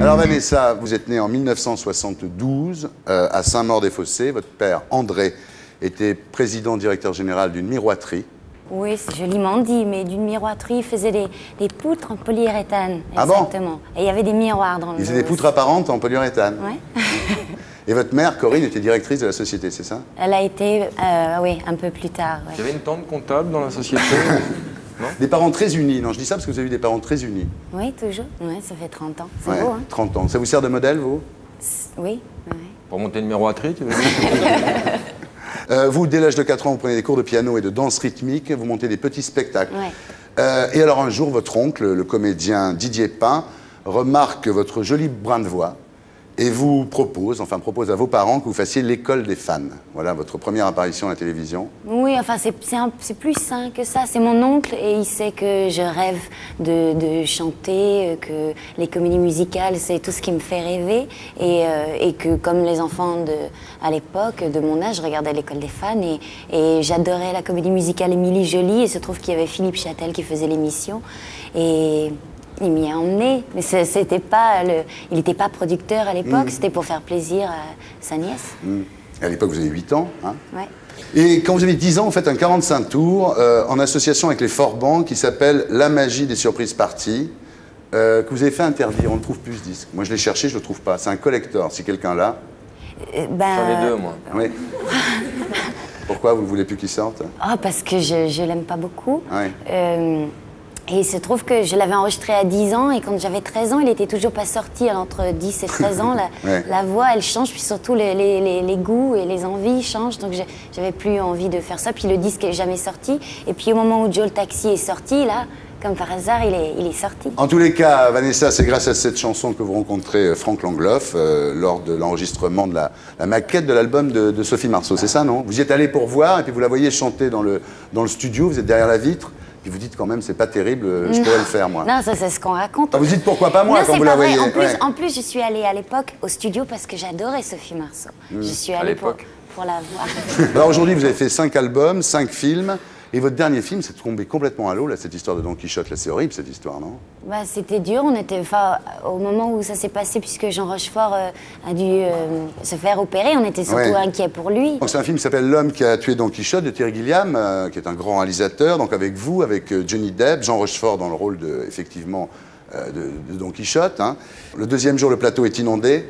Alors Vanessa, vous êtes née en 1972 à Saint-Maur-des-Fossés. Votre père, André, était président-directeur général d'une miroiterie. Oui, c'est joliment dit, mais d'une miroiterie, il faisait des poutres en polyuréthane. Ah exactement. Bon? Et il y avait des miroirs dans le... Il faisait des poutres apparentes en polyuréthane. Oui. Et votre mère, Corinne, était directrice de la société, c'est ça? Elle a été, oui, un peu plus tard. Ouais. Il y avait une tante comptable dans la société. Non? Des parents très unis. Non, je dis ça parce que vous avez eu des parents très unis. Oui, toujours. Oui, ça fait 30 ans. C'est Ouais, beau, hein? 30 ans. Ça vous sert de modèle, vous? Oui, oui. Pour monter une miroiterie, tu veux dire? Vous, dès l'âge de 4 ans, vous prenez des cours de piano et de danse rythmique, vous montez des petits spectacles. Ouais. Et alors un jour, votre oncle, le comédien Didier Pin, remarque votre joli brin de voix et vous propose à vos parents que vous fassiez l'école des fans. Voilà votre première apparition à la télévision. Oui, enfin, c'est plus sain que ça. C'est mon oncle et il sait que je rêve de chanter, que les comédies musicales, c'est tout ce qui me fait rêver. Et que, comme les enfants à l'époque, de mon âge, je regardais l'école des fans et j'adorais la comédie musicale Émilie Joly. Et il se trouve qu'il y avait Philippe Châtel qui faisait l'émission. Et il m'y a emmené, mais c'était pas il n'était pas producteur à l'époque, c'était pour faire plaisir à sa nièce. À l'époque, vous avez 8 ans. Hein? Ouais. Et quand vous avez 10 ans, vous faites un 45 tours en association avec les Forbans qui s'appelle La magie des surprises parties, que vous avez fait interdire. On ne trouve plus ce disque. Moi, je l'ai cherché, je ne le trouve pas. C'est un collector, si quelqu'un l'a. J'en ai deux, moi. Oui. Pourquoi vous ne voulez plus qu'il sorte? Oh, parce que je l'aime pas beaucoup. Ouais. Et il se trouve que je l'avais enregistré à 10 ans et quand j'avais 13 ans, il était toujours pas sorti. Alors, entre 10 et 13 ans, Ouais. la voix, elle change, puis surtout les goûts et les envies changent. Donc, j'avais plus envie de faire ça. Puis le disque est jamais sorti. Et puis au moment où Joe le Taxi est sorti, là, comme par hasard, il est sorti. En tous les cas, Vanessa, c'est grâce à cette chanson que vous rencontrez Franck Langloff lors de l'enregistrement de la maquette de l'album de Sophie Marceau. C'est ça, non? Vous y êtes allé pour voir et puis vous la voyez chanter dans le studio, vous êtes derrière la vitre. Puis vous dites quand même, c'est pas terrible, je pourrais le faire, moi. Non, ça c'est ce qu'on raconte. Ah, vous dites pourquoi pas moi non, quand vous la voyez. En plus, je suis allée à l'époque au studio parce que j'adorais Sophie Marceau. Je suis allée pour la voir. Alors aujourd'hui, vous avez fait 5 albums, 5 films. Et votre dernier film, c'est tombé complètement à l'eau, là, cette histoire de Don Quichotte. Là, c'est horrible, cette histoire, non? Bah, c'était dur. On était, au moment où ça s'est passé, puisque Jean Rochefort a dû se faire opérer, on était surtout inquiets pour lui. Donc c'est un film qui s'appelle L'homme qui a tué Don Quichotte de Terry Gilliam, qui est un grand réalisateur. Donc avec vous, avec Johnny Depp, Jean Rochefort dans le rôle effectivement de Don Quichotte. Hein. Le deuxième jour, le plateau est inondé.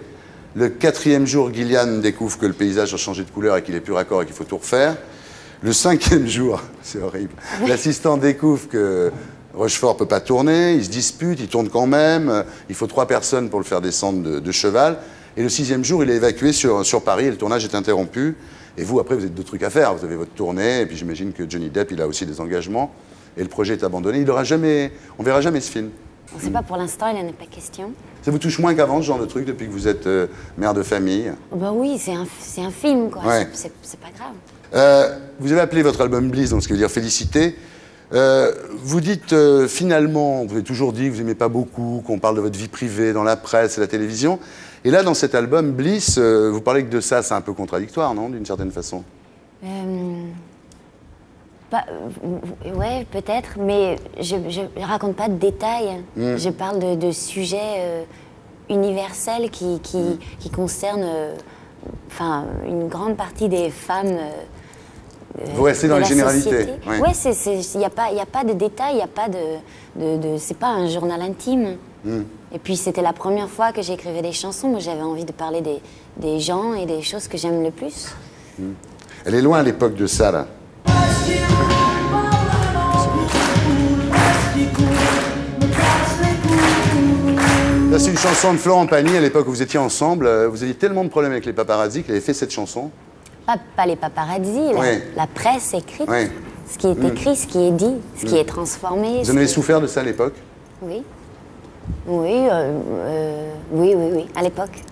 Le quatrième jour, Gilliam découvre que le paysage a changé de couleur et qu'il est plus raccord et qu'il faut tout refaire. Le cinquième jour, c'est horrible, l'assistant découvre que Rochefort ne peut pas tourner, il se dispute, il tourne quand même, il faut 3 personnes pour le faire descendre de cheval. Et le 6e jour, il est évacué sur Paris et le tournage est interrompu. Et vous, après, vous avez d'autres trucs à faire, vous avez votre tournée, et puis j'imagine que Johnny Depp, il a aussi des engagements, et le projet est abandonné. On verra jamais ce film. On ne sait pas pour l'instant, il n'en est pas question. Ça vous touche moins qu'avant, ce genre de truc, depuis que vous êtes mère de famille? Oh, bah oui, c'est un film, quoi. Ouais. C'est pas grave. Vous avez appelé votre album Bliss, donc ce qui veut dire félicité. Vous dites finalement, vous avez toujours dit que vous n'aimez pas beaucoup, qu'on parle de votre vie privée dans la presse et la télévision. Et là, dans cet album Bliss, vous parlez que de ça, c'est un peu contradictoire, non, d'une certaine façon? Ouais, peut-être, mais je raconte pas de détails. Je parle de sujets universels qui concernent une grande partie des femmes. Vous restez dans les généralités. Oui, il n'y a pas de détails, il n'y a pas c'est pas un journal intime. Et puis c'était la première fois que j'écrivais des chansons. Moi, j'avais envie de parler des gens et des choses que j'aime le plus. Elle est loin à l'époque de ça, là. Là, c'est une chanson de Florent Pagny, à l'époque où vous étiez ensemble. Vous aviez tellement de problèmes avec les paparazzi qu'il avait fait cette chanson. Pas les paparazzi, la presse écrite. Oui. Ce qui est écrit, ce qui est dit, ce qui est transformé. Vous en avez souffert de ça à l'époque? Oui. Oui, oui, à l'époque.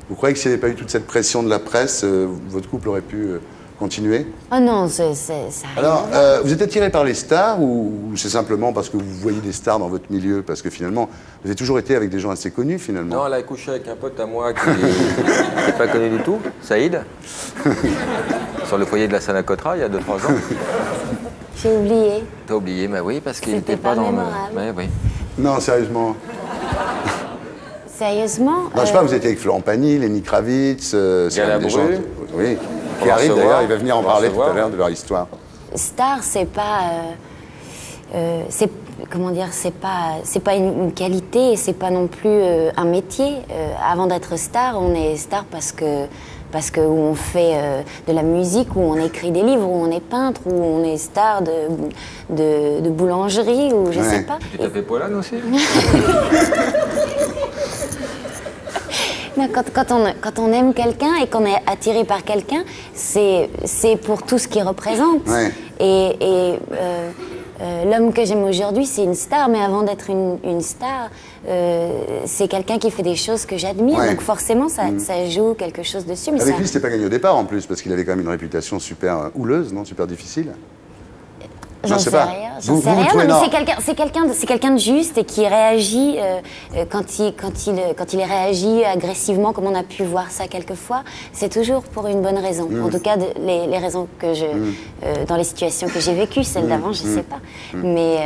Vous croyez que s'il n'y avait pas eu toute cette pression de la presse, votre couple aurait pu continuer? Oh non, ça Alors, vous êtes attiré par les stars ou c'est simplement parce que vous voyez des stars dans votre milieu? Parce que finalement, vous avez toujours été avec des gens assez connus, finalement. Non, elle a couché avec un pote à moi qui n'est pas connu du tout, Saïd, sur le foyer de la Sanacotra, il y a 2-3 ans. J'ai oublié. T'as oublié, mais oui, parce qu'il C'était n'était pas dans le... mémorable. Ouais, oui. Non, sérieusement. Sérieusement Non, je sais pas, vous étiez avec Florent Pagny, Lenny Kravitz, c'est un des gens Galabru. oui, On qui va arrive recevoir. d'ailleurs, il va venir en On va parler tout à recevoir. l'heure de leur histoire. Star, c'est pas. Comment dire, c'est pas une qualité, c'est pas non plus un métier. Avant d'être star, on est star parce que où on fait de la musique, où on écrit des livres, où on est peintre, où on est star de boulangerie, ou je sais pas. Tu t'as fait poilane aussi? Non, quand on aime quelqu'un et qu'on est attiré par quelqu'un, c'est pour tout ce qu'il représente. Ouais. L'homme que j'aime aujourd'hui, c'est une star, mais avant d'être une star, c'est quelqu'un qui fait des choses que j'admire. Ouais. Donc forcément, ça joue quelque chose dessus. Mais Avec ça- lui, c'était pas gagné au départ en plus, parce qu'il avait quand même une réputation super houleuse, non? Super difficile. J'en je sais sais pas. rien. Vous- J'en sais vous rien. trouvez Non, non. mais c'est quelqu'un de juste et qui réagit quand il réagit agressivement, comme on a pu voir ça quelquefois. C'est toujours pour une bonne raison. En tout cas, les raisons que dans les situations que j'ai vécues, celles d'avant, je sais pas. Mais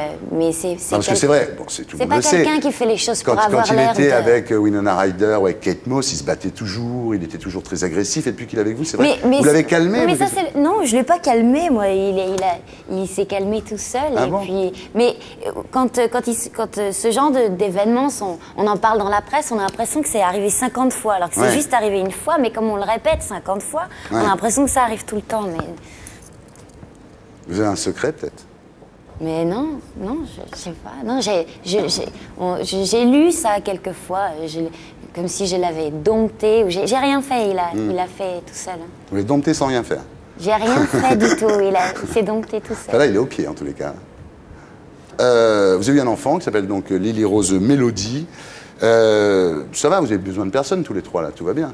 c'est Non, parce que c'est vrai, bon, tout le C'est monde pas le sait. quelqu'un qui fait les choses pour Quand avoir il l'air était de... avec Winona Ryder ou avec Kate Moss, il se battait toujours, il était toujours très agressif. Et depuis qu'il est avec vous, c'est vrai. Vous l'avez calmé? Mais vous ça, non, je l'ai pas calmé, moi. Il s'est calmé tout seul. Ah et bon puis, mais quand ce genre d'événements, on en parle dans la presse, on a l'impression que c'est arrivé 50 fois. Alors que c'est Ouais. juste arrivé une fois, mais comme on le répète 50 fois, on Ouais. a l'impression que ça arrive tout le temps. Vous avez un secret, peut-être? Mais non, je sais pas. Non, j'ai lu ça quelquefois, comme si je l'avais dompté. J'ai rien fait, il a fait tout seul. Hein. Vous l'avez dompté sans rien faire. J'ai rien fait du tout, il s'est dompté tout seul. Enfin, là, il est au pied, en tous les cas. Vous avez eu un enfant qui s'appelle donc Lily Rose Melody. Ça va, vous avez besoin de personne tous les trois, là, tout va bien.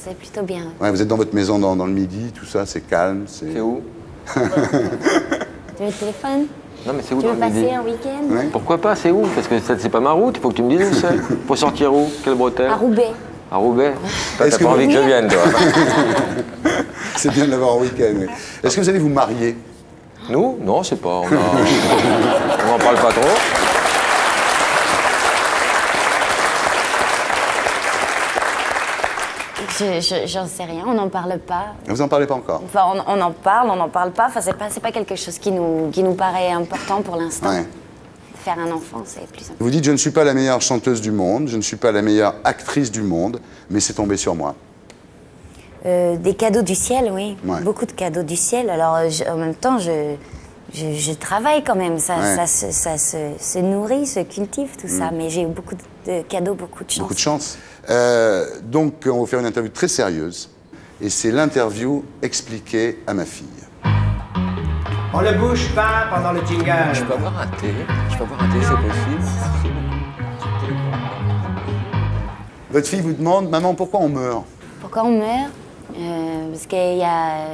C'est plutôt bien. Ouais, vous êtes dans votre maison dans le midi, tout ça, c'est calme. C'est où? Tu veux le téléphone? Non, mais c'est où Tu veux dans le midi? passer un week-end? Ouais. Pourquoi pas? C'est où? Parce que c'est pas ma route, il faut que tu me dises où c'est. Faut sortir où? Quelle bretelle? À Roubaix. À Roubaix? Toi, Est-ce t'as que pas vous- envie que je vienne, toi? C'est bien de l'avoir en week-end. Oui. Est-ce que vous allez vous marier? Nous? Non, c'est pas. On n'en parle pas trop. J'en sais rien, on n'en parle pas. Vous en parlez pas encore? Enfin, on en parle, on n'en parle pas. Enfin, c'est pas quelque chose qui nous paraît important pour l'instant. Ouais. Faire un enfant, c'est plus important. Vous dites, je ne suis pas la meilleure chanteuse du monde, je ne suis pas la meilleure actrice du monde, mais c'est tombé sur moi. Des cadeaux du ciel, oui. Ouais. Beaucoup de cadeaux du ciel. Alors, en même temps, je travaille quand même. Ça, Ouais. ça se nourrit, se cultive, tout ça. Mais j'ai eu beaucoup de cadeaux, beaucoup de chance. Beaucoup de chance. Donc, on va faire une interview très sérieuse, et c'est l'interview expliquée à ma fille. On ne bouge pas pendant le jingle. Je peux avoir un thé? Je peux avoir un thé, c'est possible? Votre fille vous demande, maman, pourquoi on meurt? Pourquoi on meurt? Parce qu'il y a...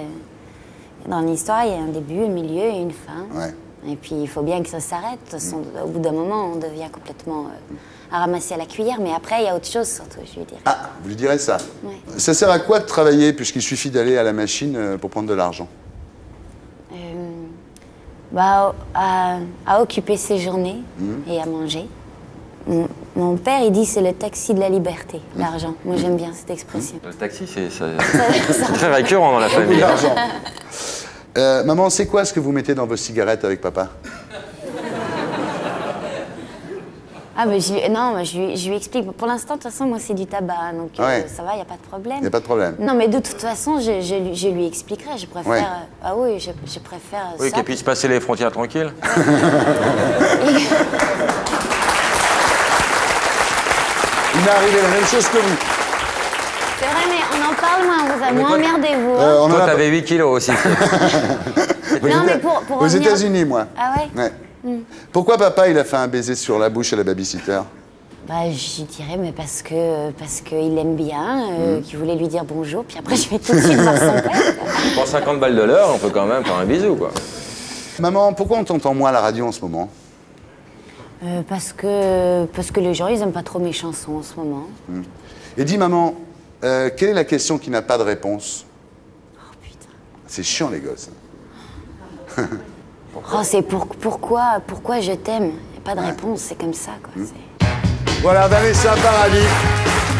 Dans l'histoire, il y a un début, un milieu et une fin. Ouais. Et puis, il faut bien que ça s'arrête. De toute façon, au bout d'un moment, on devient complètement à ramasser à la cuillère. Mais après, il y a autre chose, surtout, je lui dirais. Ah, vous lui direz ça. Ouais. Ça sert à quoi de travailler, puisqu'il suffit d'aller à la machine pour prendre de l'argent? À occuper ses journées et à manger. Mon père, il dit c'est le taxi de la liberté, l'argent. Moi, j'aime bien cette expression. Le taxi, c'est très récurrent dans la Beaucoup famille. d'argent. Maman, c'est quoi ce que vous mettez dans vos cigarettes avec papa? Ah, mais je lui explique. Pour l'instant, de toute façon, moi, c'est du tabac. Donc, Ouais. ça va, il n'y a pas de problème. Il n'y a pas de problème. Non, mais de toute façon, je lui expliquerai. Je préfère... Ouais. Ah oui, je préfère Oui, ça. qu'elle puisse passer les frontières tranquilles. Il m'est arrivé la même chose que vous. C'est vrai, mais on en parle moins. On vous a moins emmerdé, vous. hein. On en Toi, a- t'avais 8 kilos aussi. Non, mais pour Aux revenir- États-Unis, moi. Ah ouais? Ouais. Pourquoi papa, il a fait un baiser sur la bouche à la babysitter? Je dirais, mais parce qu'il aime bien, qu'il voulait lui dire bonjour, puis après je vais tout de suite voir son père. Pour 50 balles de l'heure, on peut quand même faire un bisou, quoi. Maman, pourquoi on t'entend moins à la radio en ce moment? Parce que les gens, ils aiment pas trop mes chansons en ce moment. Et dis, maman, quelle est la question qui n'a pas de réponse? Oh putain. C'est chiant, les gosses. Oh, c'est pourquoi je t'aime. Y a pas de réponse, c'est comme ça, quoi. Voilà, Vanessa Paradis,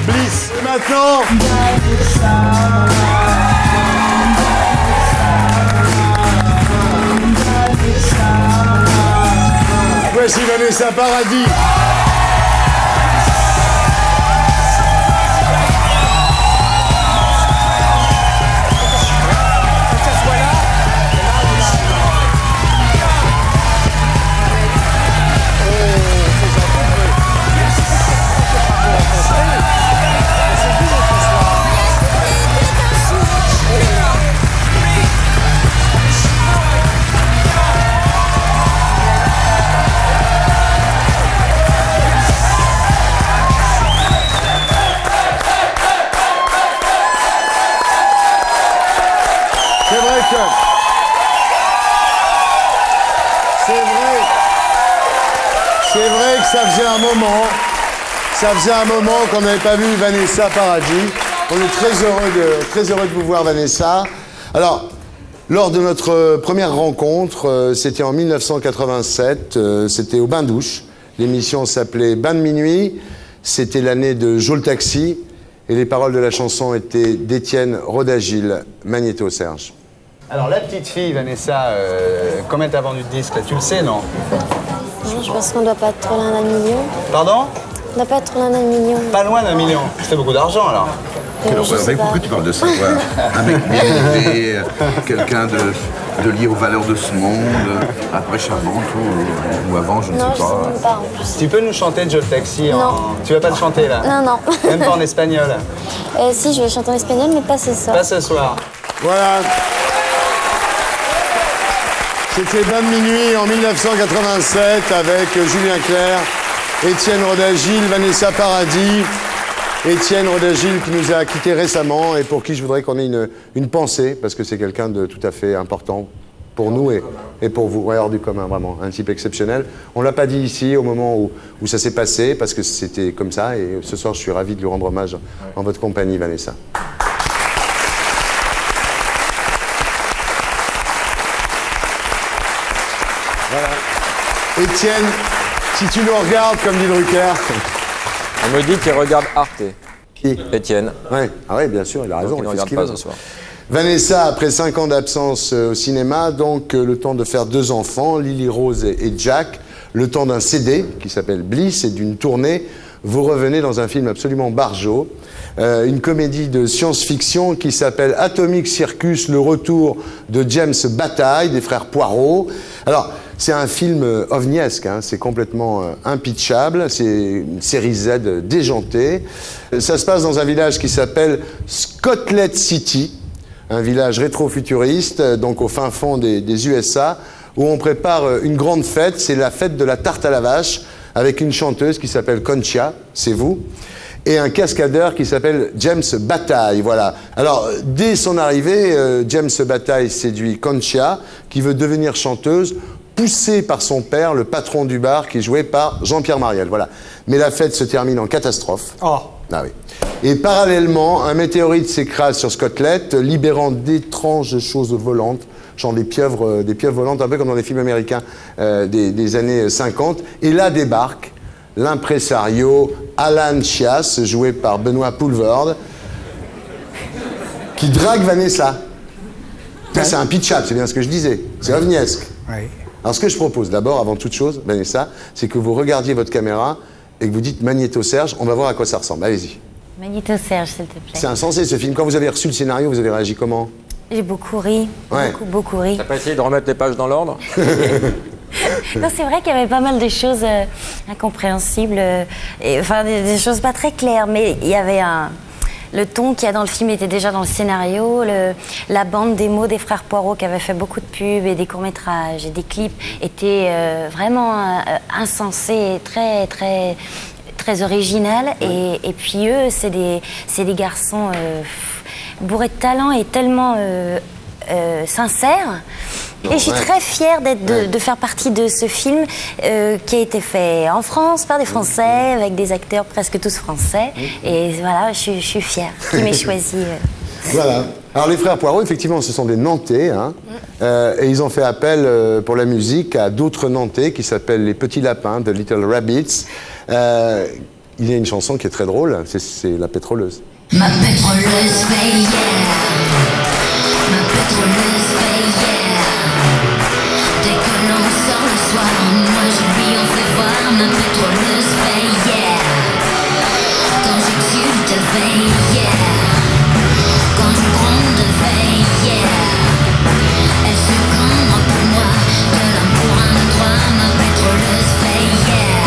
Bliss. Et maintenant... Voici Vanessa Paradis. C'est vrai que ça faisait un moment qu'on n'avait pas vu Vanessa Paradis. On est très heureux de vous voir, Vanessa. Alors, lors de notre première rencontre, c'était en 1987, c'était au Bain-Douche. L'émission s'appelait Bain de minuit, c'était l'année de Joe le Taxi, et les paroles de la chanson étaient d'Étienne Rodagil, Magnéto Serge. Alors, la petite fille, Vanessa, combien t'as vendu de disques, là? Tu le sais, non? Non, je pense qu'on doit pas être trop loin d'un million. Pardon? On doit pas être trop loin d'un million. Pas loin d'un million. C'est beaucoup d'argent, alors. Pourquoi tu parles de ça, toi? Un mec bien élevé, quelqu'un de lié aux valeurs de ce monde, après Charmant, ou avant, je ne sais pas. Non, je sais même pas, en plus. Tu peux nous chanter Joe le Taxi en... Non. Tu vas pas te chanter, là? Non, non. Même pas en espagnol? Si, je vais chanter en espagnol, mais pas ce soir. Pas ce soir. Voilà. C'était Bain de minuit en 1987 avec Julien Clerc, Étienne Rodagil, Vanessa Paradis. Étienne Rodagil qui nous a quittés récemment et pour qui je voudrais qu'on ait une pensée, parce que c'est quelqu'un de tout à fait important pour nous et pour vous. Ouais, hors du commun, vraiment, un type exceptionnel. On ne l'a pas dit ici au moment où ça s'est passé, parce que c'était comme ça, et ce soir je suis ravi de lui rendre hommage en votre compagnie, Vanessa. Voilà. Étienne, si tu nous regardes, comme dit Drucker... On me dit qu'il regarde Arte. Qui? Étienne. Ouais. Ah oui, bien sûr, il a raison. Donc, il ne regarde pas ce soir. Vanessa, après 5 ans d'absence au cinéma, donc le temps de faire 2 enfants, Lily Rose et Jack, le temps d'un CD qui s'appelle Bliss et d'une tournée, vous revenez dans un film absolument barjot, une comédie de science-fiction qui s'appelle Atomic Circus, le retour de James Bataille, des frères Poirot. Alors, c'est un film ovniesque, hein, c'est complètement impitchable, c'est une série Z déjantée. Ça se passe dans un village qui s'appelle Scotlet City, un village rétro-futuriste, donc au fin fond des USA, où on prépare une grande fête, c'est la fête de la tarte à la vache, avec une chanteuse qui s'appelle Concha, c'est vous, et un cascadeur qui s'appelle James Bataille, voilà. Alors, dès son arrivée, James Bataille séduit Concha, qui veut devenir chanteuse, poussée par son père, le patron du bar, qui est joué par Jean-Pierre Mariel, voilà. Mais la fête se termine en catastrophe. Oh. Ah oui. Et parallèlement, un météorite s'écrase sur Scotlet, libérant d'étranges choses volantes, genre des pieuvres volantes, un peu comme dans les films américains des années 50. Et là débarque l'impresario Alan Chias, joué par Benoît Poulvord, qui drague Vanessa. Ouais. C'est un pitch-up, c'est bien ce que je disais. C'est ovniesque. Oui. Alors ce que je propose d'abord, avant toute chose, Vanessa, c'est que vous regardiez votre caméra et que vous dites Magnéto Serge, on va voir à quoi ça ressemble. Allez-y. Magnéto Serge, s'il te plaît. C'est insensé ce film. Quand vous avez reçu le scénario, vous avez réagi comment? J'ai beaucoup ri, Ouais. beaucoup ri. T'as pas essayé de remettre les pages dans l'ordre? Non, c'est vrai qu'il y avait pas mal de choses incompréhensibles, et, enfin des choses pas très claires, mais il y avait le ton qu'il y a dans le film était déjà dans le scénario, la bande démo des frères Poirot qui avaient fait beaucoup de pubs et des courts-métrages et des clips était vraiment insensé et très original. Et puis eux, c'est des garçons bourrés de talent et tellement sincères. Et je suis très fière de faire partie de ce film qui a été fait en France par des Français, avec des acteurs presque tous français. Et voilà, je suis fière qu'ils m'aient choisi. Voilà. Alors les frères Poirot, effectivement, ce sont des Nantais, hein, et ils ont fait appel pour la musique à d'autres Nantais qui s'appellent les Petits Lapins, The Little Rabbits, il y a une chanson qui est très drôle, c'est La Pétroleuse. Ma pétroleuse fait yeah. Ma pétroleuse fait yeah. Dès que l'on sort le soir, moi je lui en fais voir. Ma pétroleuse fait yeah. Quand j'exulte, elle fait yeah. Quand je gronde, elle fait yeah. Elle se cambre pour moi, de l'un pour un de trois. Ma pétroleuse fait yeah.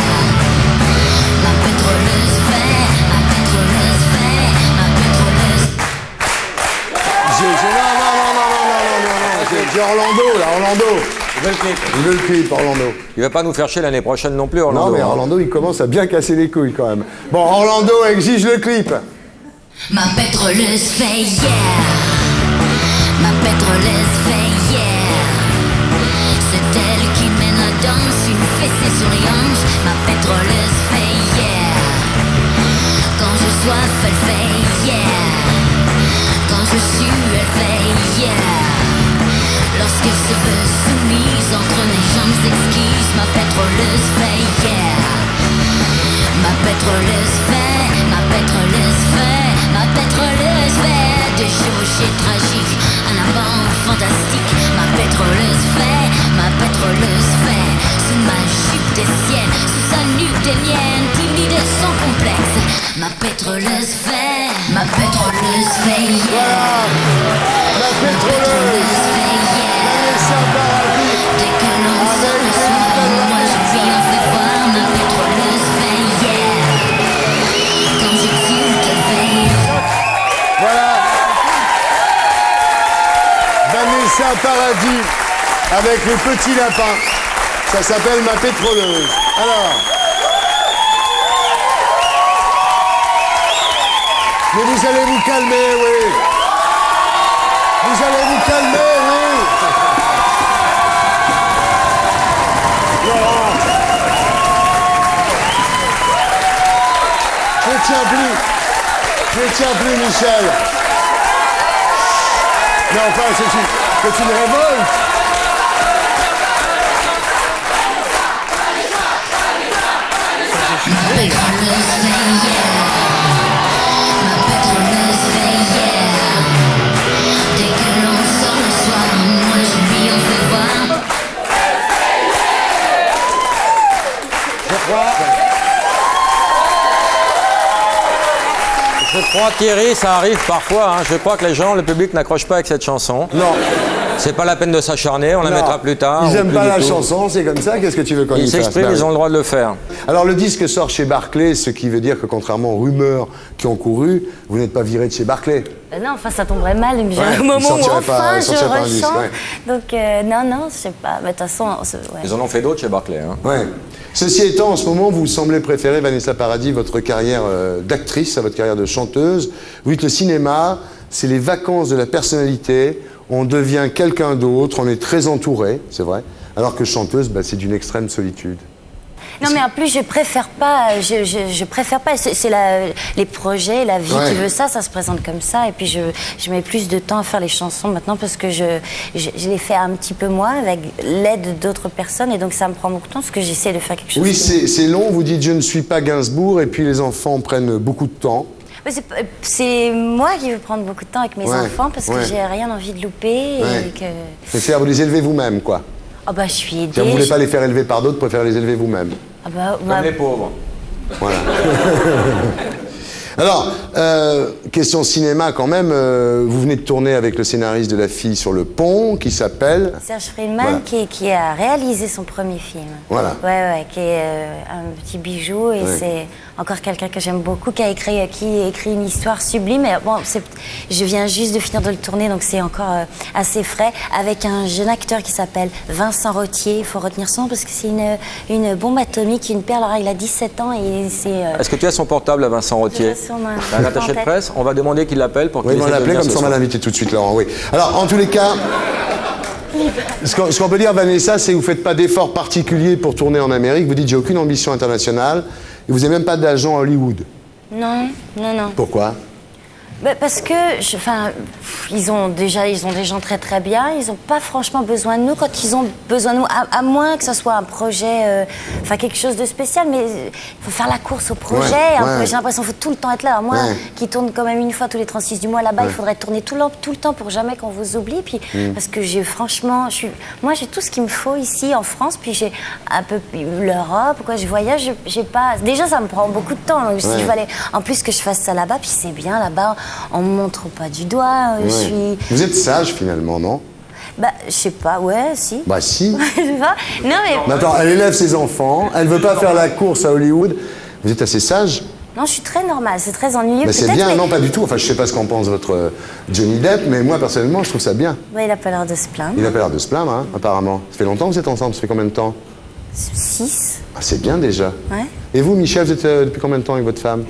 Ma pétroleuse fait, ma pétroleuse fait, ma pétroleuse. J'ai Orlando, là, Orlando. Il veut le clip, Orlando. Il va pas nous faire chier l'année prochaine non plus, Orlando. Non, mais Orlando, il commence à bien casser les couilles quand même. Bon, Orlando exige le clip. Ma pétroleuse fait yeah. Ma pétroleuse fait yeah. C'est elle qui mène la danse, une fessée sur les hanches. Ma pétroleuse fait yeah. Quand je soif, elle fait yeah. Quand je sue, elle fait yeah. Lorsqu'elle se veut soumise entre mes jambes exquises, ma pétroleuse fait yeah. Ma pétroleuse fait, ma pétroleuse fait, ma pétroleuse fait de chevauchées tragiques, un amant fantastique. Ma pétroleuse fait, ma pétroleuse fait, sous ma jupe des siennes, sous sa nuque des miennes, timide et sans complexe. Ma pétroleuse fait, ma pétroleuse fait yeah. La pétroleuse fait yeah. Vanessa Paradis. Dès que l'on sort le soir, moi je lui en fais voir. Ma pétroleuse fait yeah. Quand j'exulte, elle fait yeah. Voilà. Vanessa Paradis avec le petit lapin. Ça s'appelle Ma pétroleuse. Alors. Mais vous allez vous calmer, oui. Vous allez vous calmer, oui. Laurent. Je tiens plus. Je tiens plus, Michel. Mais enfin, c'est une révolte. Ma pétroleuse fait yeah. Ma pétroleuse fait yeah. Dès que l'on sort le soir, moi je lui en fais voir. Je crois, Thierry, ça arrive parfois. Hein. Je crois que les gens, le public n'accroche pas avec cette chanson. Non. C'est pas la peine de s'acharner, on la mettra plus tard. Ils n'aiment pas la tout. chanson, c'est comme ça. Qu'est-ce que tu veux qu'on y Ils fasse? s'expriment, ils ont le droit de le faire. Alors le disque sort chez Barclay, ce qui veut dire que contrairement aux rumeurs qui ont couru, vous n'êtes pas viré de chez Barclay. Non, enfin, ça tomberait mal. Ouais, Au moment où sortirait enfin pas- je sortirait pas un disque, ressens. ouais. Donc, non, je sais pas. Mais de toute façon, ouais. Ils en ont fait d'autres chez Barclay. Hein. Ouais. Ceci étant, en ce moment, vous semblez préférer, Vanessa Paradis, votre carrière d'actrice à votre carrière de chanteuse. Vous dites le cinéma, c'est les vacances de la personnalité. On devient quelqu'un d'autre, on est très entouré, c'est vrai. Alors que chanteuse, bah, c'est d'une extrême solitude. Non, mais en plus, je préfère pas. Je préfère pas. C'est les projets, la vie Ouais. qui veut ça. Ça se présente comme ça. Et puis, je mets plus de temps à faire les chansons maintenant parce que je les fais un petit peu moi avec l'aide d'autres personnes. Et donc, ça me prend beaucoup de temps parce que j'essaie de faire quelque chose. Oui, c'est long, vous dites je ne suis pas Gainsbourg, et puis les enfants prennent beaucoup de temps. Mais c'est moi qui veux prendre beaucoup de temps avec mes Ouais, enfants parce que ouais. j'ai rien envie de louper. Ouais. Et que... C'est-à-dire vous les élevez vous-même, quoi. Oh bah, je suis aidée. C'est-à-dire, vous ne voulez pas les faire élever par d'autres, vous préférez les élever vous-même. Ah bah, Comme les pauvres. Voilà. Alors, question cinéma quand même, vous venez de tourner avec le scénariste de La fille sur le pont, qui s'appelle... Serge Friedman, Voilà. qui a réalisé son premier film. Voilà. Ouais, qui est un petit bijou et Ouais. c'est encore quelqu'un que j'aime beaucoup, qui a écrit une histoire sublime. Et bon, je viens juste de finir de le tourner, donc c'est encore assez frais, avec un jeune acteur qui s'appelle Vincent Rottier. Il faut retenir son nom parce que c'est une bombe atomique, une perle. Alors, il a 17 ans et c'est... Est-ce que tu as son portable à Vincent Rottier? Un attaché de presse? On va demander qu'il l'appelle pour qu'il Oui, on essaie de l'appelait venir comme ce ça, on va soir. l'inviter tout de suite, Laurent, oui. Alors, en tous les cas, ce qu'on peut dire, Vanessa, c'est que vous ne faites pas d'efforts particuliers pour tourner en Amérique. Vous dites, j'ai aucune ambition internationale. Et vous n'avez même pas d'agent à Hollywood. Non. Pourquoi? Parce que, ils ont des gens très très bien. Ils n'ont pas franchement besoin de nous. Quand ils ont besoin de nous, à moins que ce soit un projet, quelque chose de spécial, mais il faut faire la course au projet. J'ai l'impression qu'il faut tout le temps être là. Alors moi, qui tourne quand même une fois tous les 36 du mois là-bas, il faudrait tourner tout le temps pour jamais qu'on vous oublie. Puis, parce que j'ai tout ce qu'il me faut ici en France. Puis j'ai un peu l'Europe. Je voyage, j'ai pas. Déjà, ça me prend beaucoup de temps. Donc, s'il fallait, en plus que je fasse ça là-bas, puis c'est bien là-bas. On me montre pas du doigt. Vous êtes sage finalement, non? Je sais pas, si. Bah si. Je sais pas. Non mais. Attends, elle élève ses enfants, elle veut pas faire la course à Hollywood. Vous êtes assez sage? Non, je suis très normale, c'est très ennuyeux. Mais c'est bien, non pas du tout. Enfin, je sais pas ce qu'en pense votre Johnny Depp, mais moi personnellement, je trouve ça bien. Il a pas l'air de se plaindre. Il a pas l'air de se plaindre, hein, apparemment. Ça fait longtemps que vous êtes ensemble, ça fait combien de temps? 6. Ah, c'est bien déjà. Ouais. Et vous, Michel, vous êtes depuis combien de temps avec votre femme?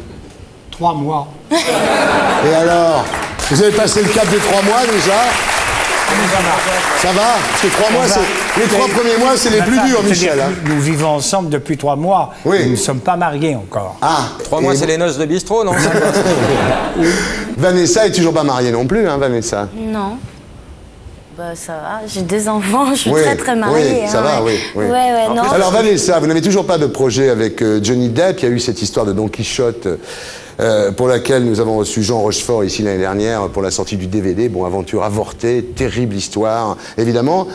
3 mois. Et alors? Vous avez passé le cap des 3 mois déjà? Ça va? Parce que 3 mois, les 3 premiers mois, c'est les plus durs, Michel. Hein. Nous vivons ensemble depuis 3 mois. Oui. Nous ne sommes pas mariés encore. Ah. 3 mois, c'est les noces de bistrot, non? Vanessa est toujours pas mariée non plus, hein, Vanessa? Non. Ça va, j'ai 2 enfants, je suis très mariée. Oui, ça va, oui. Non. Alors Vanessa, vous n'avez toujours pas de projet avec Johnny Depp. Il y a eu cette histoire de Don Quichotte pour laquelle nous avons reçu Jean Rochefort ici l'année dernière pour la sortie du DVD. Bon, aventure avortée, terrible histoire, évidemment.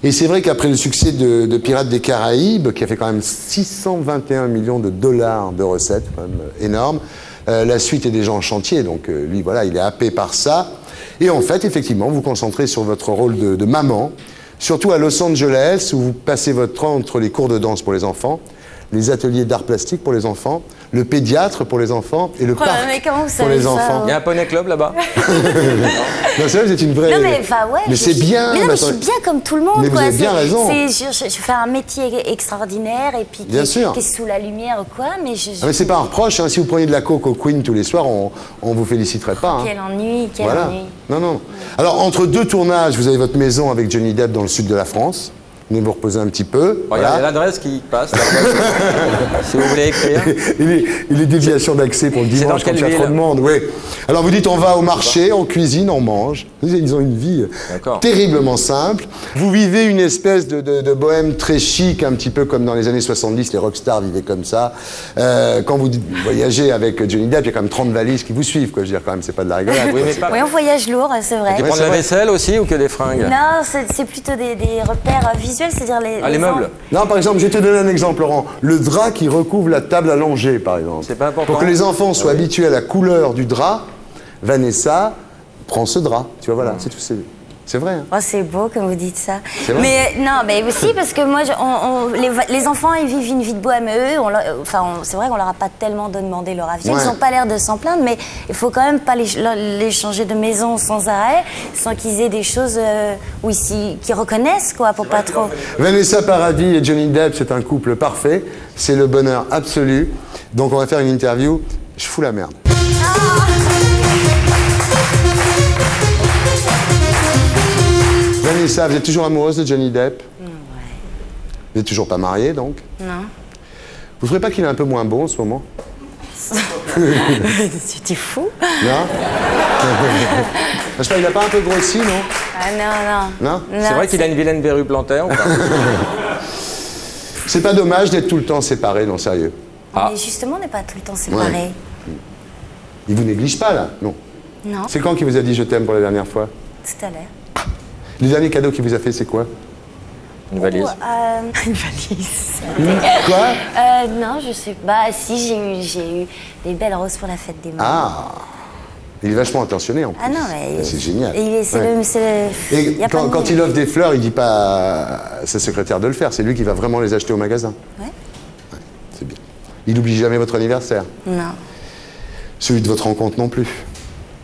Et c'est vrai qu'après le succès de Pirates des Caraïbes, qui a fait quand même 621 millions de dollars de recettes, quand même énorme, la suite est déjà en chantier. Donc lui, voilà, il est happé par ça. Et en fait, effectivement, vous vous concentrez sur votre rôle de maman, surtout à Los Angeles, où vous passez votre temps entre les cours de danse pour les enfants, les ateliers d'art plastique pour les enfants, le pédiatre pour les enfants et le parc pour les enfants. Il y a un poney club là-bas. Non, c'est vrai, vous êtes une vraie... Non, mais c'est bien. Mais je suis bien comme tout le monde. Mais vous avez bien raison. Je fais un métier extraordinaire et puis qui est sous la lumière ou quoi, mais mais c'est pas un reproche, hein. Si vous preniez de la coke au Queen tous les soirs, on vous féliciterait pas. Hein. Quel ennui, quel ennui. Non. Alors, entre 2 tournages, vous avez votre maison avec Johnny Depp dans le sud de la France. Venez vous reposer un petit peu. Il y a l'adresse qui passe. Là, si vous voulez écrire. Il est déviation d'accès pour le dimanche quand il y a trop de monde. Oui. Alors vous dites on va au marché, on cuisine, on mange. Ils ont une vie terriblement simple. Vous vivez une espèce de bohème très chic, un petit peu comme dans les années 70, les rockstars vivaient comme ça. Quand vous voyagez avec Johnny Depp, il y a quand même 30 valises qui vous suivent. Quoi. Je veux dire, quand même, c'est pas de la rigolade. Oui, on voyage lourd, c'est vrai. Tu prends de la vaisselle aussi ou que des fringues? Non, c'est plutôt des repères visuels, c'est-à-dire les meubles. Non, par exemple, je vais te donner un exemple, Laurent. Le drap qui recouvre la table à langer, par exemple. C'est pas important. Pour que les enfants soient habitués à la couleur du drap, Vanessa prend ce drap. Tu vois, voilà, c'est tout. C'est vrai. Hein. Oh, c'est beau comme vous dites ça. Vrai. Mais non, mais aussi parce que moi, les enfants, ils vivent une vie de bohème. Eux, c'est vrai qu'on leur a pas tellement demandé leur avis. Ils n'ont pas l'air de s'en plaindre, mais il faut quand même pas les changer de maison sans arrêt, sans qu'ils aient des choses qu'ils reconnaissent, quoi, pour pas trop. Vanessa Paradis et Johnny Depp, c'est un couple parfait. C'est le bonheur absolu. Donc on va faire une interview. Je fous la merde. Vanessa, vous êtes toujours amoureuse de Johnny Depp? Ouais. Vous n'êtes toujours pas mariée, donc? Non. Vous ne trouvez pas qu'il est un peu moins beau en ce moment? Tu es fou? Non? Je sais pas, il n'a pas un peu grossi, non? Ah non. C'est vrai qu'il a une vilaine verrue plantaire ou pas? C'est pas dommage d'être tout le temps séparés, non, sérieux? Mais justement, on n'est pas tout le temps séparés. Ouais. Il vous néglige pas, là? Non. Non. C'est quand qu'il vous a dit je t'aime pour la dernière fois? Tout à l'heure. Le dernier cadeau qu'il vous a fait, c'est quoi? Une valise. Une valise. Quoi? Non, je sais pas. Si, j'ai eu des belles roses pour la fête des mamans. Ah! Il est vachement attentionné, en plus. Ah non, mais... C'est génial. Et quand il offre des fleurs, il dit pas à sa secrétaire de le faire. C'est lui qui va vraiment les acheter au magasin. Ouais. C'est bien. Il n'oublie jamais votre anniversaire? Non. Celui de votre rencontre non plus?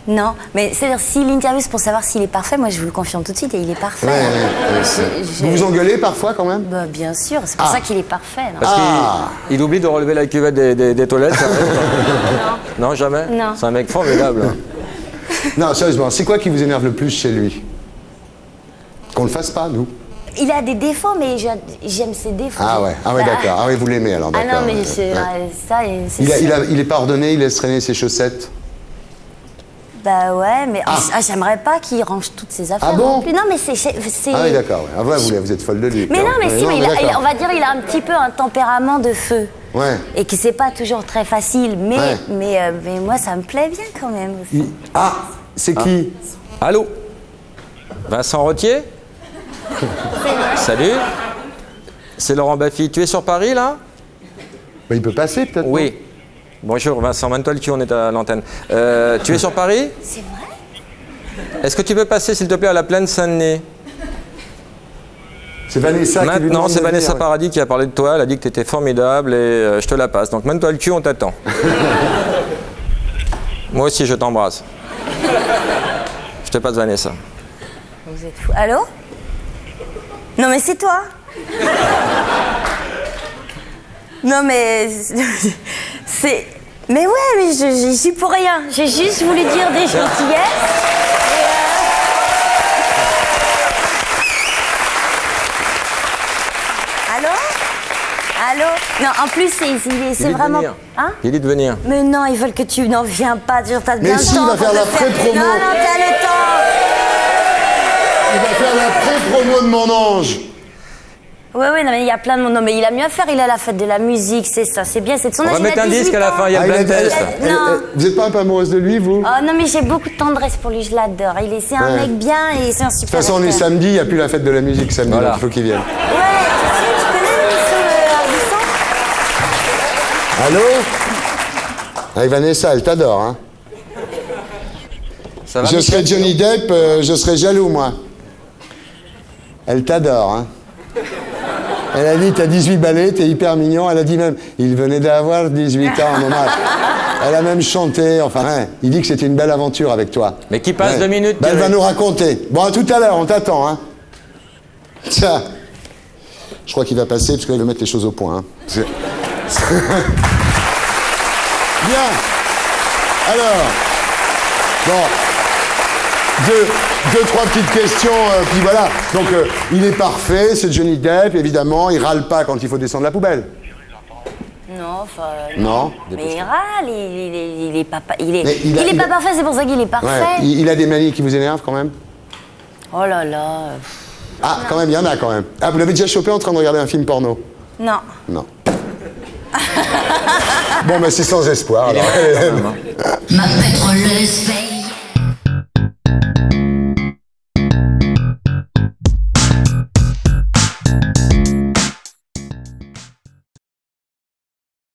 Non, mais c'est-à-dire, si l'interview c'est pour savoir s'il est parfait, moi je vous le confirme tout de suite et il est parfait. Vous vous engueulez parfois quand même? Bah, bien sûr, c'est pour ça qu'il est parfait. Non, parce qu'il oublie de relever la cuvette des toilettes. Non, jamais? Non. C'est un mec formidable. Non, sérieusement, c'est quoi qui vous énerve le plus chez lui? Qu'on le fasse pas, nous? Il a des défauts, mais j'aime ses défauts. Ah ouais, d'accord. Ah oui, vous l'aimez alors, d'accord. Ah non, mais c'est ça, c'est il est pas ordonné, il laisse traîner ses chaussettes? Bah ouais, mais j'aimerais pas qu'il range toutes ses affaires. Ah bon non plus. Non, mais c'est... Ah oui, d'accord. Ouais. Ah, vous êtes folle de lui. Mais quoi. non, mais si, mais on va dire il a un petit peu un tempérament de feu. Ouais. Et que c'est pas toujours très facile, mais moi ça me plaît bien quand même aussi. Ah, c'est qui? Allô? Vincent Rottier? Salut. C'est Laurent Baffy. Tu es sur Paris, là? Bah, il peut passer, peut-être. Oui. Bonjour, Vincent. Mène-toi le cul, on est à l'antenne. Tu es sur Paris? C'est vrai? Est-ce que tu peux passer, s'il te plaît, à la plaine Saint-Denis? C'est Vanessa qui lui Maintenant, demande c'est de Vanessa venir, Paradis qui a parlé de toi. Elle a dit que tu étais formidable et je te la passe. Donc, mène-toi le cul, on t'attend. Moi aussi, je t'embrasse. Je te passe Vanessa. Vous êtes fou. Allô? Non, mais c'est toi? Non, mais... c'est... Mais ouais, mais j'y suis pour rien. J'ai juste voulu dire des gentillesses. Allô? Allô? Non, en plus, c'est vraiment... Hein? Il dit de venir. Mais non, ils veulent que tu n'en viens pas. T'as bien Mais si, le temps il va faire pour la te faire- pré-promo. Non, t'as le temps. Il va faire la pré-promo de Mon Ange. Oui, non, mais il y a plein de monde. Non, mais il a mieux à faire. Il a la fête de la musique, c'est ça, c'est bien. C'est de son On âge. va il mettre a un 18 disque à la ans. fin, il y a plein de tests. Non. Vous n'êtes pas un peu amoureuse de lui, vous? Oh non, mais j'ai beaucoup de tendresse pour lui, je l'adore. C'est un Ouais. mec bien et c'est un super. De toute façon, on est acteur. samedi, il n'y a plus la fête de la musique samedi, Voilà. donc il faut qu'il vienne. Ouais, tu connais l'émission Ardisson? Allô? Avec Vanessa, elle t'adore, hein? Ça va, Je Michel? serais Johnny Depp, je serais jaloux, moi. Elle t'adore, hein? Elle a dit, t'as 18 balais, t'es hyper mignon. Elle a dit même, il venait d'avoir 18 ans à un moment. Elle a même chanté, enfin, ouais, il dit que c'était une belle aventure avec toi. Mais qui passe 2 minutes. Bah, elle va Thierry. nous raconter. Bon, à tout à l'heure, on t'attend, hein? Tiens. Je crois qu'il va passer, parce qu'il veut mettre les choses au point, hein. Bien. Alors, bon, deux, trois petites questions, puis voilà. Donc, il est parfait, c'est Johnny Depp, évidemment. Il râle pas quand il faut descendre la poubelle. Non, enfin. Non. Mais il râle, il est pas, il Mais il a- pas parfait, c'est pour ça qu'il est parfait. Ouais. Il a des manies qui vous énervent quand même. Oh là là. Ah, quand même, il y en a quand même. Ah, vous l'avez déjà chopé en train de regarder un film porno? Non. Non. Bon, ben c'est sans espoir. Alors. Ma pétroleuse fait